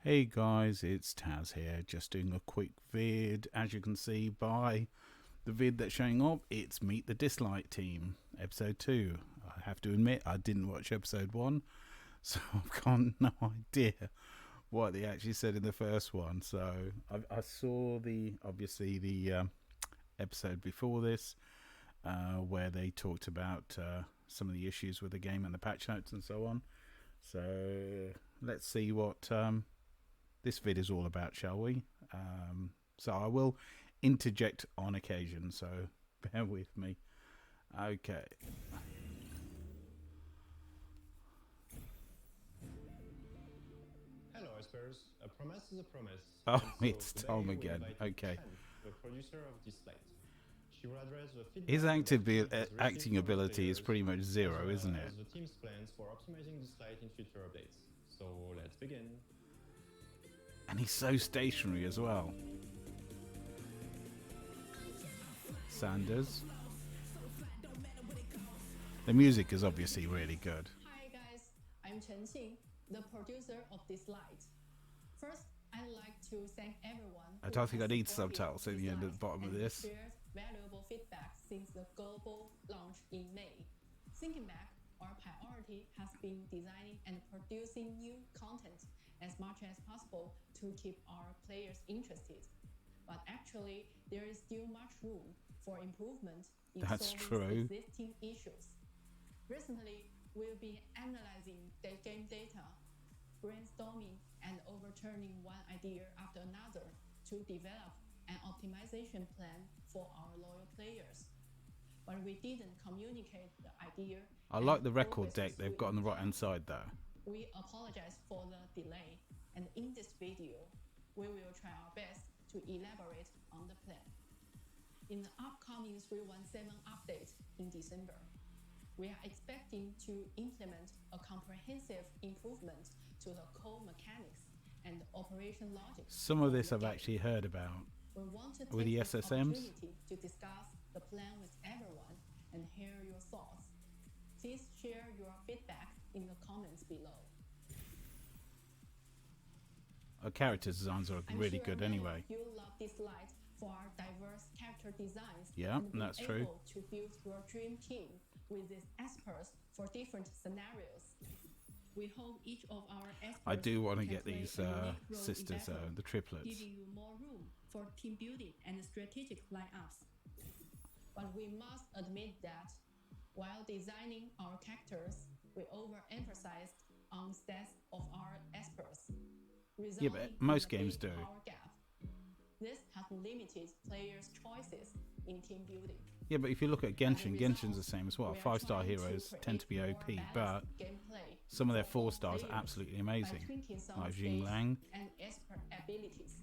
Hey guys, it's Taz here, just doing a quick vid. As you can see by the vid that's showing up, it's Meet the Dislyte team, episode 2. I have to admit, I didn't watch episode 1, so I've got no idea what they actually said in the first one. So I saw the episode before this, where they talked about some of the issues with the game and the patch notes and so on. So let's see what this vid is all about, shall we? So I will interject on occasion, so bear with me. Okay. Hello, Espers. A promise is a promise. Oh, So it's today Tom we again. invited Okay. Chen, the producer of Dislyte. She will address the feedback His that the team has received acting from the ability is players, pretty much as zero, well isn't it? as the team's plans for optimizing Dislyte in future updates. So let's begin. And he's so stationary as well. Sanders. The music is obviously really good. Hi guys, I'm Chen Xing, the producer of Dislyte. First, I'd like to thank everyone. I don't think I has need supported subtitles at the end at the Dislyte bottom of and this. shared valuable feedback since the global launch in May. Thinking back, our priority has been designing and producing new content as much as possible to keep our players interested. But actually, there is still much room for improvement in That's solving true. existing issues. Recently, we've been analyzing the game data, brainstorming and overturning one idea after another to develop an optimization plan for our loyal players. But we didn't communicate the idea. I and like the record progresses deck they've we got on the right hand encountered. side though. We apologize for the delay, and in this video, we will try our best to elaborate on the plan. In the upcoming 317 update in December, we are expecting to implement a comprehensive improvement to the core mechanics and operation logic. Some of this the I've game. actually heard about. We want to With take the this SSMs? opportunity to discuss the plan with everyone and hear your thoughts. Please share your feedback in the comments below. Our character designs are I'm really sure good many anyway. of you love Dislyte for our diverse character designs. Yeah, and being that's true. able to build your dream team with these Espers for different scenarios. We hope each of our Espers I do want to can get play these a unique role in sisters, battle, the triplets. giving you more room for team building and strategic lineups. But we must admit that while designing our characters, we overemphasized on stats of our Espers, Yeah, but resulting most in a games big do. power gap. This has limited players' choices in team building. Yeah, but if you look at Genshin, As a Genshin's the result, same as well. we are 5-star trying to heroes tend to be create OP, more but balanced gameplay some of their for all 4-stars are players absolutely by amazing. tweaking some Like states Jinglang. and Esper abilities.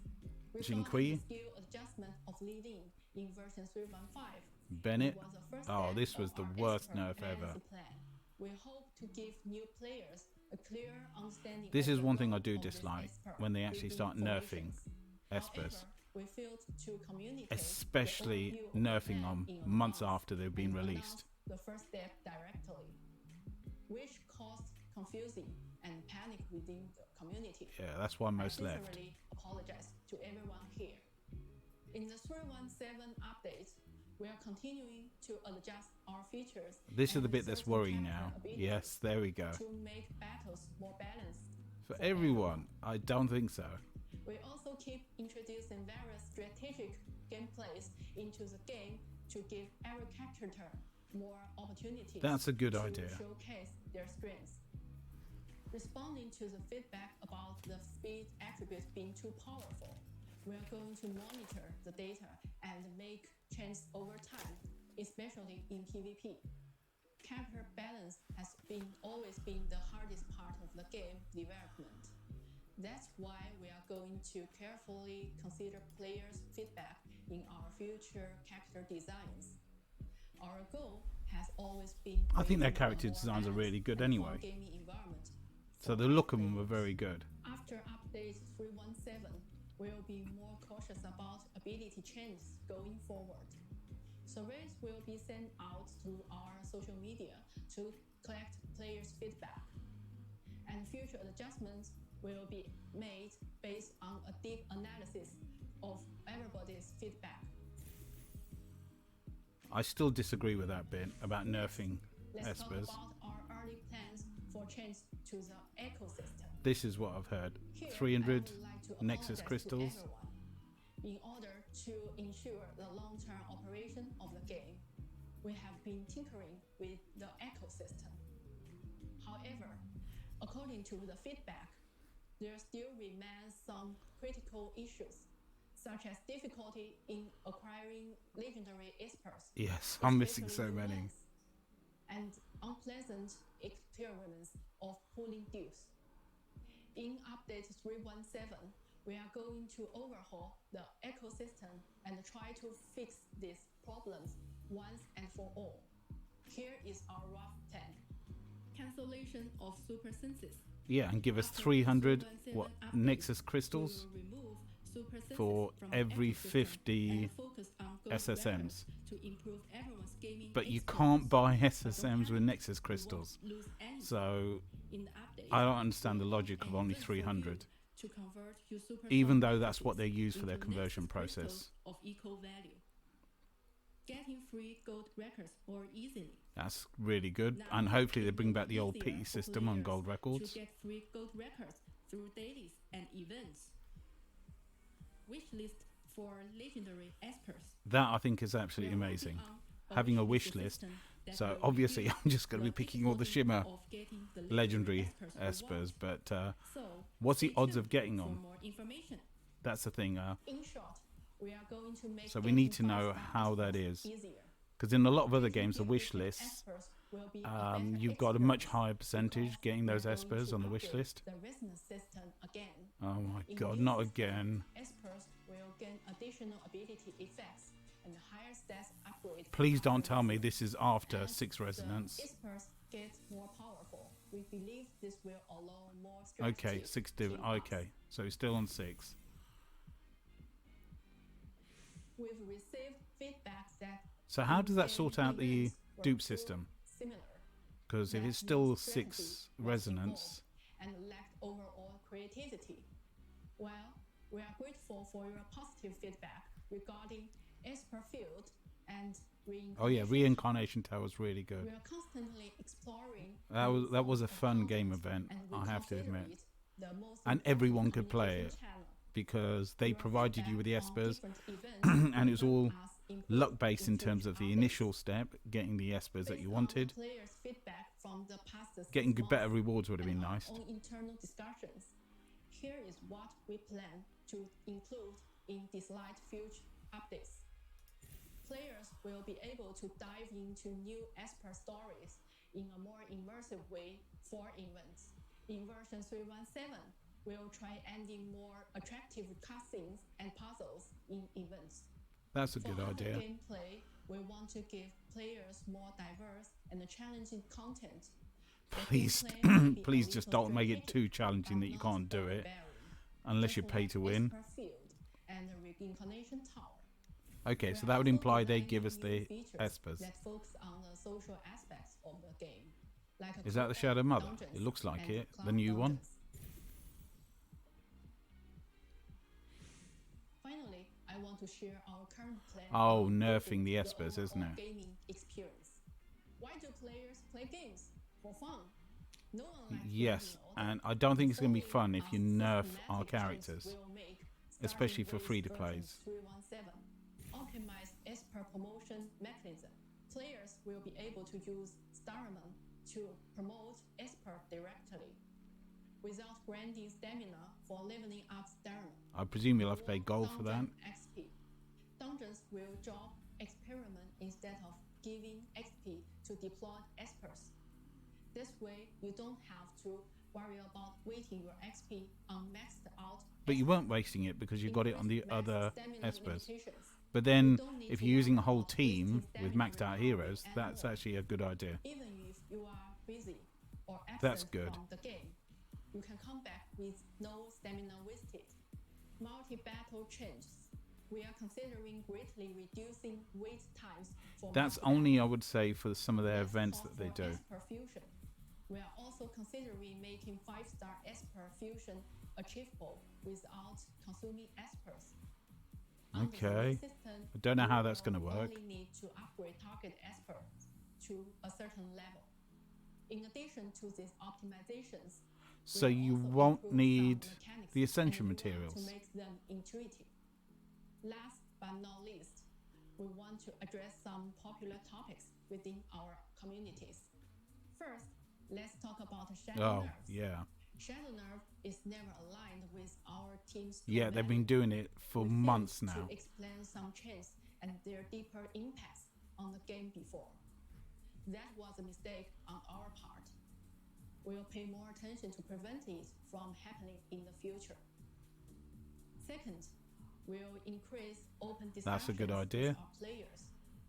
Jing Refining Kui. the skill adjustment of leading in version 315. Bennett. It was the first Oh, step this was of the our worst Esper nerf ever. balance plan. We hope to give new players a clear understanding. This of is the one thing I role do of this dislike, Esper when they actually within start nerfing formations. Espers. However, we failed to communicate Especially the overview of the nerfing plan them in months advance after they've been and released. announced the first step directly, which caused confusing and panic within the community. Yeah, that's why most I left. sincerely apologize to everyone here. In the 317 update, we are continuing to adjust our features. This is and the bit that's certain worrying character now. abilities Yes, there we go. to make battles more balanced. For everyone, I don't think so. We also keep introducing various strategic gameplays into the game to give every character more opportunities. That's a good to idea. showcase their strengths. Responding to the feedback about the speed attribute being too powerful, we are going to monitor the data and make changes over time, especially in PvP. Character balance has always been the hardest part of the game development. That's why we are going to carefully consider players' feedback in our future character designs. Our goal has always been I think their creating a character more designs are balanced really good and fun anyway. gaming environment So for the look of our them were players. very good. After update 317, we'll be more cautious about ability changes going forward. Surveys will be sent out through our social media to collect players' feedback. And future adjustments will be made based on a deep analysis of everybody's feedback. I still disagree with that bit about nerfing Let's talk Espers. about our early plans for change to the ecosystem. This is what I've heard. Here, 300 I would like to Nexus apologize to crystals. everyone. In order to ensure the long-term operation of the game, we have been tinkering with the ecosystem. However, according to the feedback, there still remains some critical issues, such as difficulty in acquiring legendary Espers. Yes, I'm missing so especially many. new ones, and unpleasant experience of pulling dues. In update 317, we are going to overhaul the ecosystem and try to fix these problems once and for all. Here is our rough plan. Cancellation of super senses. Yeah, and give us After 300 317 what update, Nexus we crystals will remove super senses for from every ecosystem 50 and focus on gold SSMs. records to improve everyone's gaming But you experience. can't buy But don't SSMs with panic, Nexus we crystals. won't lose anything. So In the update, I don't understand the we logic want of an only event for you 300. to convert your super Even strong though that's what they entities use for their into conversion Nexus crystals process. of equal value. Getting free gold records more easily. That's really good. Now, And hopefully they it bring will back be the old easier pity for system on players gold records. to get free gold records through dailies and events. Wishlist for legendary Espers. That I think is We absolutely are working amazing. on Having a wish wish list. system that So will obviously reduce I'm just going to be the picking all the difficulty Shimmer of getting the legendary Espers we Espers. want. But So, what's the stay odds of tuned getting for them? more information. That's the thing. In short, we are going to make So we need getting to know fast how that Espers is. easier. Because in a lot of other Getting games, the wish people lists, Espers will be a better you've got a much experience higher percentage because getting we are those going Espers to on the wish update list. The resonance system again. Oh my In god, new not system, again. Espers will gain additional ability effects and higher stats upgrade. Please after don't tell me resonance. this is after As 6 resonance. The Espers get more powerful. We believe this will allow more strategy. Okay, 6 div. in us. Okay, so it's still on 6. We've received feedback that So how does that in-game sort out the events were dupe too system? Similar. Because if that it's still no 6 strategy was resonance, involved and lacked overall creativity. Well, we are grateful for your positive feedback regarding Esper Field and reincarnation. oh yeah, reincarnation tower was really We good. are constantly exploring. That was a forms of fun game content, event, and we I have to consider admit. it the most And important everyone could play communication it. channel. Because they Your provided you with the feedback on Espers, different events and it was will all help us improve luck based in terms future of the updates. initial step, getting the Espers that Based you on wanted. the players' feedback from the past 6 Getting better months rewards would have been and our nice. own internal discussions, here is what we plan to include in Dislyte future updates. Players will be able to dive into new Esper stories in a more immersive way for events. In version 317, we'll try adding more attractive cutscenes and puzzles in events. That's a For good our idea. gameplay, we want to give players more diverse and challenging content. The Please, gameplay may be a please just little don't make it too strategic, challenging but that you not can't do it, overbearing. unless you Just pay like to win. Esper Field and the Reincarnation Tower. Okay, We so are that would also imply they designing give us new the features Espers. that focus on the social aspects of the game, like a Is that the co-op Shadow Mother? dungeons It looks like and it. The cloud new one. dungeons. Finally, I want to share our current plan. Oh, on nerfing improving the Espers, isn't overall it? Gaming experience. Why do players play games? For fun. No one likes Yes, being old. and I don't think it's going to be fun Following if you are nerf systematic our changes characters. we'll make, Especially starting for with free-to-plays. version 317. Optimize Esper promotion mechanism. Players will be able to use Starman to promote Esper directly, without grinding stamina for leveling up Starman. I presume you'll have to pay Or gold for that. dungeon XP. Dungeons will drop experiment instead of giving XP to deployed Espers. This way, you don't have to worry about waiting your XP on maxed out. But you Espers. weren't wasting it because you got it on the Increased max other stamina Espers. limitations. But You then, don't need if to you're using a worry whole about wasting team with stamina maxed out recovery heroes, that's anymore. actually a good idea. Even if you are busy or absent That's good. from the game, you can come back with no stamina wasted. Multi-battle changes. We are considering greatly reducing wait times for That's multi-battle. only, I would say, for some of their Less events cost that they for do. Esper fusion. We are also considering making 5-star Esper fusion achievable without consuming Espers. Under the Okay. new system, I don't know how we that's going to will work. only need to upgrade target Espers to a certain level. In addition to these optimizations, So we will you also won't improve some need mechanics, the essential and we want materials. to make them intuitive. Last but not least, we want to address some popular topics within our communities. First, let's talk about shadow nerfs. Yeah. Shadow nerf is never aligned with our team's Yeah, they've been doing it for we months failed now. to explain some changes and their deeper impacts on the game before. That was a mistake on our part. We'll pay more attention to prevent it from happening in the future. Second, we'll increase open discussions That's a good idea. with our players.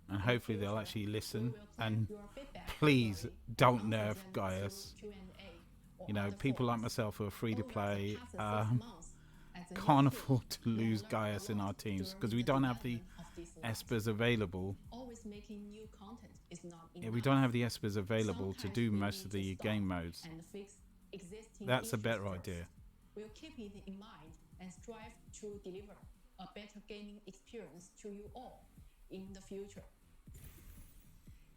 And In hopefully the they'll future, actually we listen. will collect And your feedback please regularly don't and answer nerf them Gaius. through Q&A or You know, other people like forums. myself who are free to Over the play past 6 months, as a new can't team, afford to we have lose learned Gaius a in our lot teams because during we the don't have the development of Dislyte. Espers available. Always making new content is not enough. Yeah, we don't have the Espers available to Sometimes do we most need of to the stop game modes. and fix existing That's a issues better first. idea. We'll keep it in mind and strive to deliver a better gaming experience to you all in the future.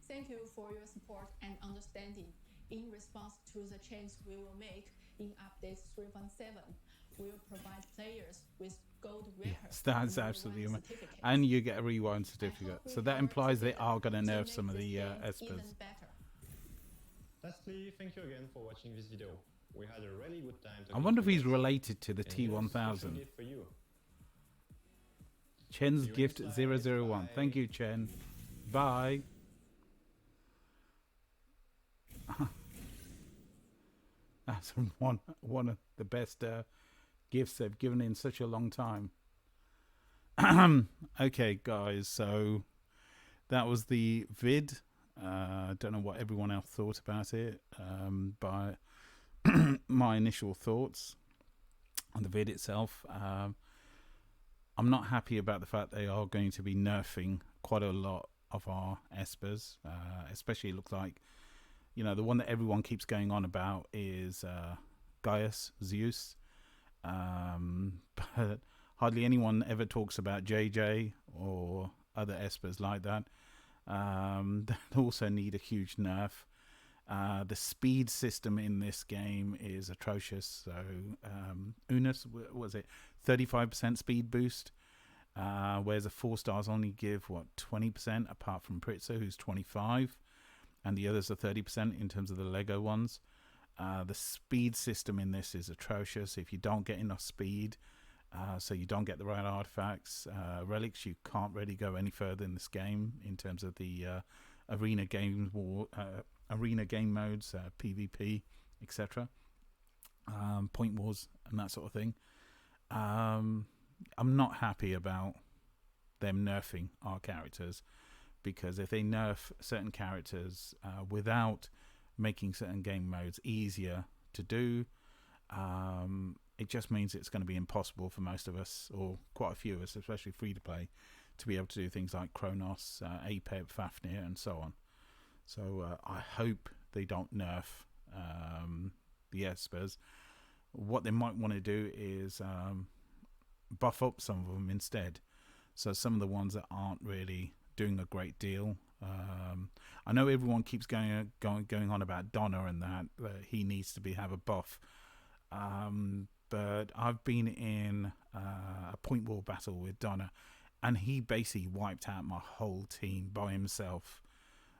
Thank you for your support and understanding. In response to the change we will make in update 3.7, we'll provide players with gold records. Yes, that's and absolutely rewind amazing. certificates. And you get a rewind I certificate. hope we So that work implies they together are going to to nerf make some of this the game Espers. even better. Lastly, thank you again for watching this video. We had a really good time. I wonder if he's together. related to the And here's a special T1000. gift for you. Chen's See you gift inside. 001. Bye. Thank you, Chen. Bye. That's one of the best gifts they've given in such a long time. Okay, guys, so that was the vid. I don't know what everyone else thought about it, but my initial thoughts on the vid itself. I'm not happy about the fact they are going to be nerfing quite a lot of our Espers, especially it looks like, you know, the one that everyone keeps going on about is Gaius, Zeus, but hardly anyone ever talks about JJ or other Espers like that. They also need a huge nerf. The speed system in this game is atrocious. So Unus, was it 35% speed boost? Whereas the 4 stars only give, what, 20%, apart from Pritzer, who's 25%, and the others are 30% in terms of the Lego ones. The speed system in this is atrocious. If you don't get enough speed, so you don't get the right artifacts, relics, you can't really go any further in this game in terms of the arena game modes, PvP, etc. Point wars and that sort of thing. I'm not happy about them nerfing our characters, because if they nerf certain characters without making certain game modes easier to do, it just means it's going to be impossible for most of us, or quite a few of us, especially free to play, to be able to do things like Kronos, Apep, Fafnir, and so on. So I hope they don't nerf the Espers. What they might want to do is buff up some of them instead. So some of the ones that aren't really doing a great deal. I know everyone keeps going on about Donna and that he needs to have a buff. But I've been in a point war battle with Donna, and he basically wiped out my whole team by himself.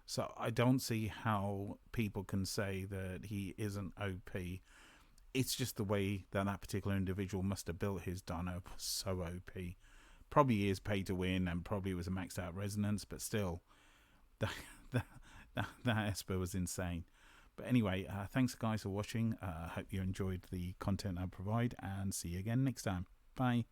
So I don't see how people can say that he isn't OP. It's just the way that particular individual must have built his Donna was so OP. Probably is pay to win, and probably was a maxed out resonance, but still, that Esper was insane. But anyway, thanks guys for watching. I hope you enjoyed the content I provide, and see you again next time. Bye.